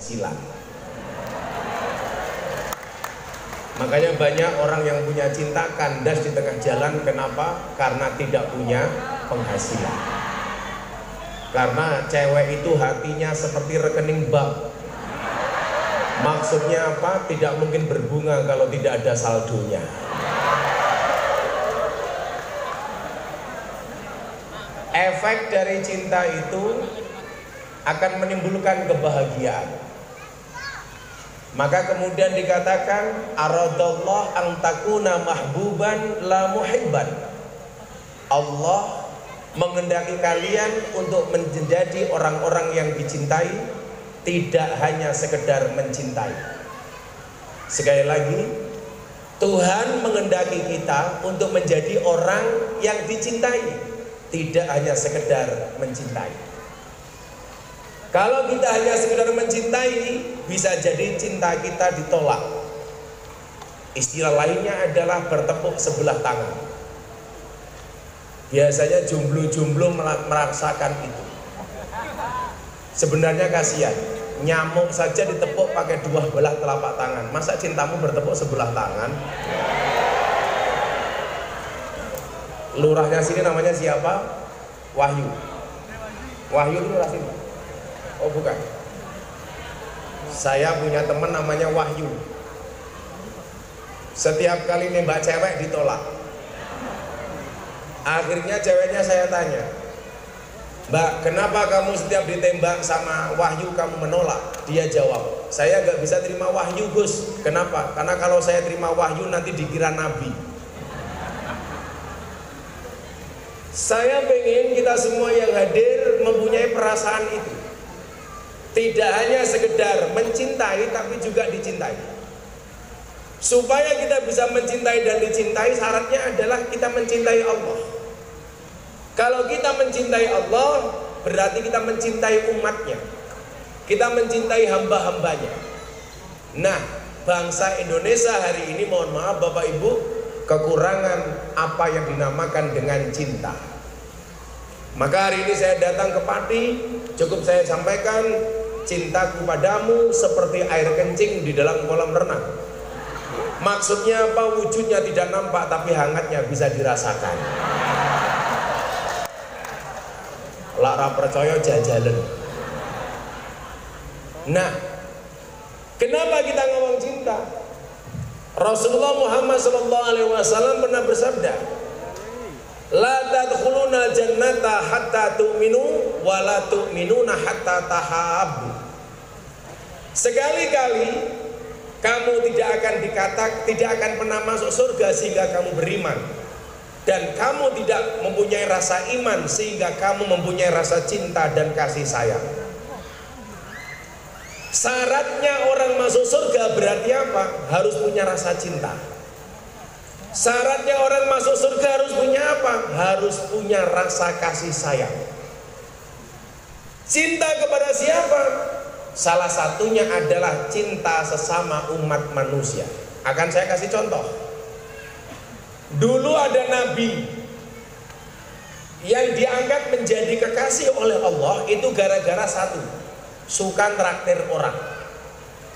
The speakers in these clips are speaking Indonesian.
penghasilan. Makanya banyak orang yang punya cinta kandas di tengah jalan. Kenapa? Karena tidak punya penghasilan. Karena cewek itu hatinya seperti rekening bank. Maksudnya apa? Tidak mungkin berbunga kalau tidak ada saldonya. Efek dari cinta itu akan menimbulkan kebahagiaan. Maka kemudian dikatakan aradallah an takuna mahbuban la muhibban. Allah menghendaki kalian untuk menjadi orang-orang yang dicintai, tidak hanya sekedar mencintai. Sekali lagi, Tuhan menghendaki kita untuk menjadi orang yang dicintai, tidak hanya sekedar mencintai. Kalau kita hanya sekedar mencintai, bisa jadi cinta kita ditolak. Istilah lainnya adalah bertepuk sebelah tangan. Biasanya jomblo-jomblo merasakan itu. Sebenarnya kasihan, nyamuk saja ditepuk pakai dua belah telapak tangan. Masa cintamu bertepuk sebelah tangan? Lurahnya sini namanya siapa? Wahyu. Wahyu itu lurah sini. Oh bukan. Saya punya teman namanya Wahyu. Setiap kali nembak cewek ditolak. Akhirnya ceweknya saya tanya, Mbak, kenapa kamu setiap ditembak sama Wahyu kamu menolak? Dia jawab, saya gak bisa terima Wahyu Gus. Kenapa? Karena kalau saya terima Wahyu nanti dikira Nabi. Saya pengen kita semua yang hadir mempunyai perasaan itu. Tidak hanya sekedar mencintai, tapi juga dicintai. Supaya kita bisa mencintai dan dicintai, syaratnya adalah kita mencintai Allah. Kalau kita mencintai Allah, berarti kita mencintai umatnya. Kita mencintai hamba-hambanya. Nah, bangsa Indonesia hari ini, mohon maaf Bapak Ibu, kekurangan apa yang dinamakan dengan cinta. Maka hari ini saya datang ke Pati, cukup saya sampaikan, cintaku padamu seperti air kencing di dalam kolam renang. Maksudnya apa? Wujudnya tidak nampak tapi hangatnya bisa dirasakan. Lara percaya jajalan. Nah, kenapa kita ngomong cinta? Rasulullah Muhammad SAW pernah bersabda, la tadkhuluna jannata hatta tu'minu wa la tu'minuna hatta tahabbu. Sekali-kali kamu tidak akan pernah masuk surga sehingga kamu beriman, dan kamu tidak mempunyai rasa iman sehingga kamu mempunyai rasa cinta dan kasih sayang. Syaratnya orang masuk surga berarti apa? Harus punya rasa cinta. Syaratnya orang masuk surga harus punya apa? Harus punya rasa kasih sayang. Cinta kepada siapa? Salah satunya adalah cinta sesama umat manusia. Akan saya kasih contoh. Dulu ada nabi yang diangkat menjadi kekasih oleh Allah itu gara-gara satu, suka traktir orang.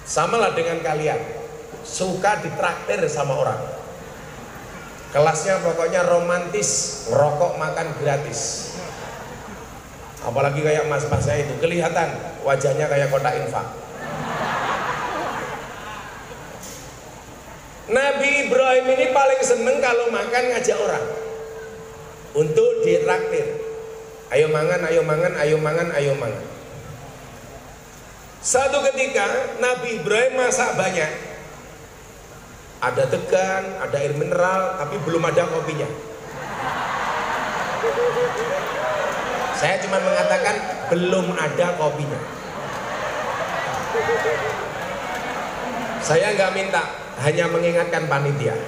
Samalah dengan kalian, suka ditraktir sama orang. Kelasnya pokoknya romantis, rokok makan gratis. Apalagi kayak mas-masnya itu, kelihatan wajahnya kayak kotak infak. Nabi Ibrahim ini paling seneng kalau makan ngajak orang untuk ditraktir. Ayo mangan, ayo mangan, ayo mangan, ayo mangan. Satu ketika Nabi Ibrahim masak banyak. Ada degan, ada air mineral, tapi belum ada kopinya. Saya cuma mengatakan belum ada kopinya. Saya nggak minta, hanya mengingatkan panitia.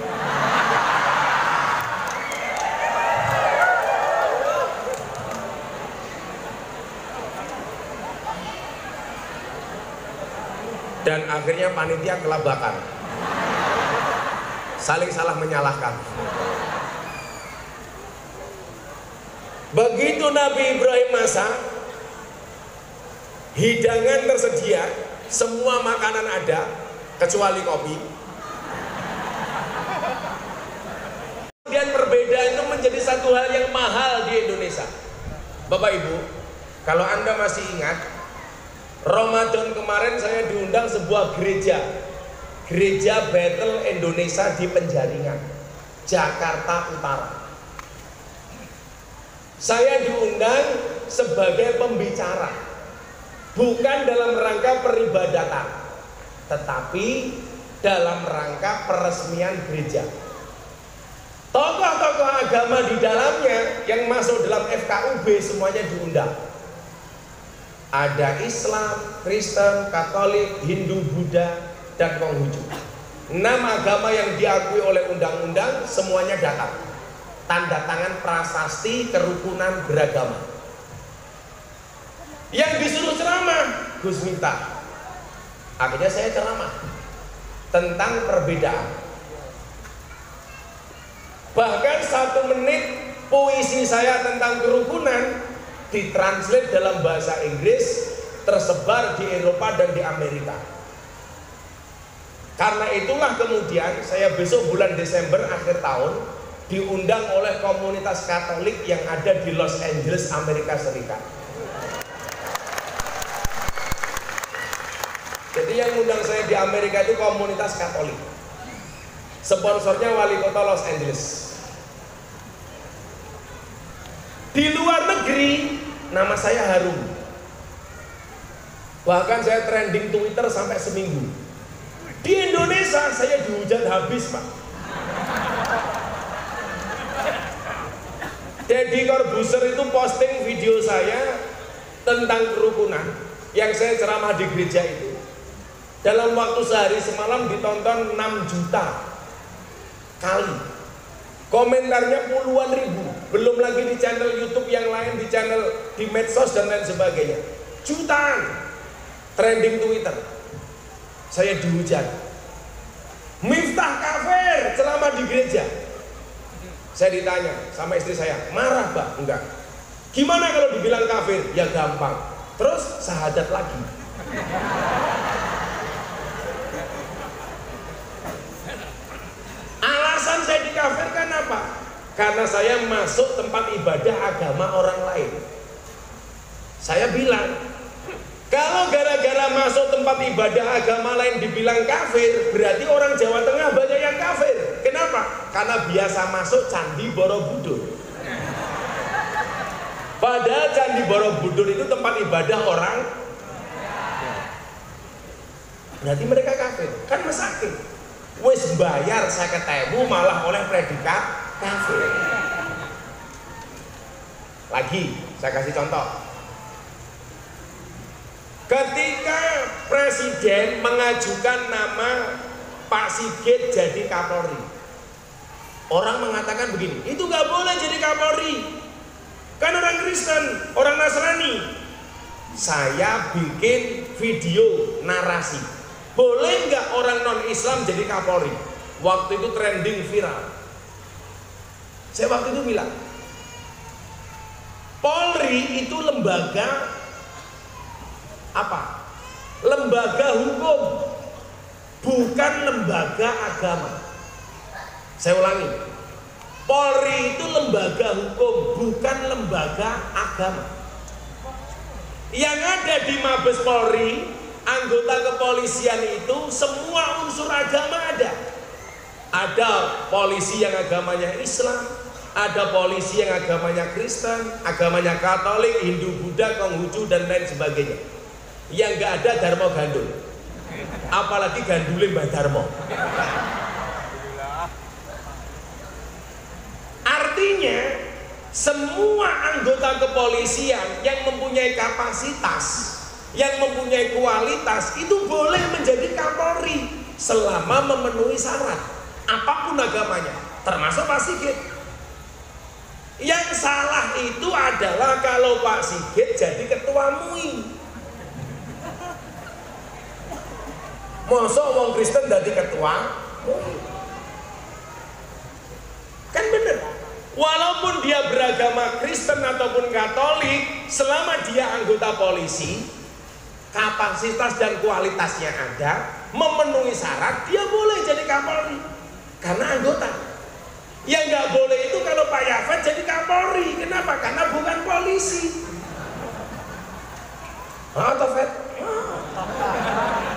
Dan akhirnya panitia kelabakan, saling salah menyalahkan. Begitu Nabi Ibrahim masak, hidangan tersedia, semua makanan ada kecuali kopi. Kemudian perbedaan itu menjadi satu hal yang mahal di Indonesia. Bapak Ibu, kalau Anda masih ingat, Ramadan kemarin saya diundang sebuah gereja Bethel Indonesia di Penjaringan, Jakarta Utara. Saya diundang sebagai pembicara, bukan dalam rangka peribadatan, tetapi dalam rangka peresmian gereja. Tokoh-tokoh agama di dalamnya yang masuk dalam FKUB semuanya diundang. Ada Islam, Kristen, Katolik, Hindu, Buddha, dan Konghucu. 6 agama yang diakui oleh undang-undang semuanya datang. Tanda tangan prasasti kerukunan beragama. Yang disuruh ceramah Gus Miftah. Akhirnya saya ceramah tentang perbedaan. Bahkan 1 menit puisi saya tentang kerukunan ditranslate dalam bahasa Inggris, tersebar di Eropa dan di Amerika. Karena itulah kemudian saya besok bulan Desember akhir tahun diundang oleh komunitas Katolik yang ada di Los Angeles, Amerika Serikat. Jadi yang undang saya di Amerika itu komunitas Katolik. Sponsornya wali kota Los Angeles. Di luar negeri nama saya harum. Bahkan saya trending Twitter sampai seminggu. Di Indonesia saya dihujat habis, Pak. Deddy Corbuzier itu posting video saya tentang kerukunan yang saya ceramah di gereja itu. Dalam waktu sehari semalam ditonton 6 juta kali. Komentarnya puluhan ribu. Belum lagi di channel YouTube yang lain, di channel di medsos dan lain sebagainya. Jutaan. Trending Twitter. Saya dihujat. Miftah kafir selama di gereja. Saya ditanya sama istri saya, marah Pak? Enggak. Gimana kalau dibilang kafir? Ya gampang. Terus syahadat lagi. Alasan saya dikafirkan apa? Karena saya masuk tempat ibadah agama orang lain. Saya bilang, kalau gara-gara masuk tempat ibadah agama lain dibilang kafir, berarti orang Jawa Tengah banyak yang kafir. Kenapa? Karena biasa masuk Candi Borobudur. Padahal Candi Borobudur itu tempat ibadah orang. Berarti mereka kafir. Kan masakin. Wes bayar 50.000 malah oleh predikat kafir. Lagi, saya kasih contoh. Ketika Presiden mengajukan nama Pak Sigit jadi Kapolri, orang mengatakan begini, itu gak boleh jadi Kapolri, kan orang Kristen, orang Nasrani. Saya bikin video narasi, boleh nggak orang non-Islam jadi Kapolri? Waktu itu trending viral. Saya waktu itu bilang, Polri itu lembaga apa? Lembaga hukum, bukan lembaga agama. Saya ulangi, Polri itu lembaga hukum, bukan lembaga agama. Yang ada di Mabes Polri, anggota kepolisian itu semua unsur agama ada. Ada polisi yang agamanya Islam, ada polisi yang agamanya Kristen, agamanya Katolik, Hindu, Buddha, Konghucu dan lain sebagainya. Yang nggak ada Darmo Gandul, apalagi gandulnya Mbah Darmo. Artinya semua anggota kepolisian yang mempunyai kapasitas, yang mempunyai kualitas itu boleh menjadi Kapolri selama memenuhi syarat apapun agamanya, termasuk Pak Sigit. Yang salah itu adalah kalau Pak Sigit jadi ketua MUI. Mosok wong Kristen jadi ketua MUI? Kan bener. Walaupun dia beragama Kristen ataupun Katolik, selama dia anggota polisi, kapasitas dan kualitasnya ada, memenuhi syarat, dia boleh jadi Kapolri karena anggota. Yang nggak boleh itu kalau Pak Yafet jadi Kapolri. Kenapa? Karena bukan polisi. Atau Fet?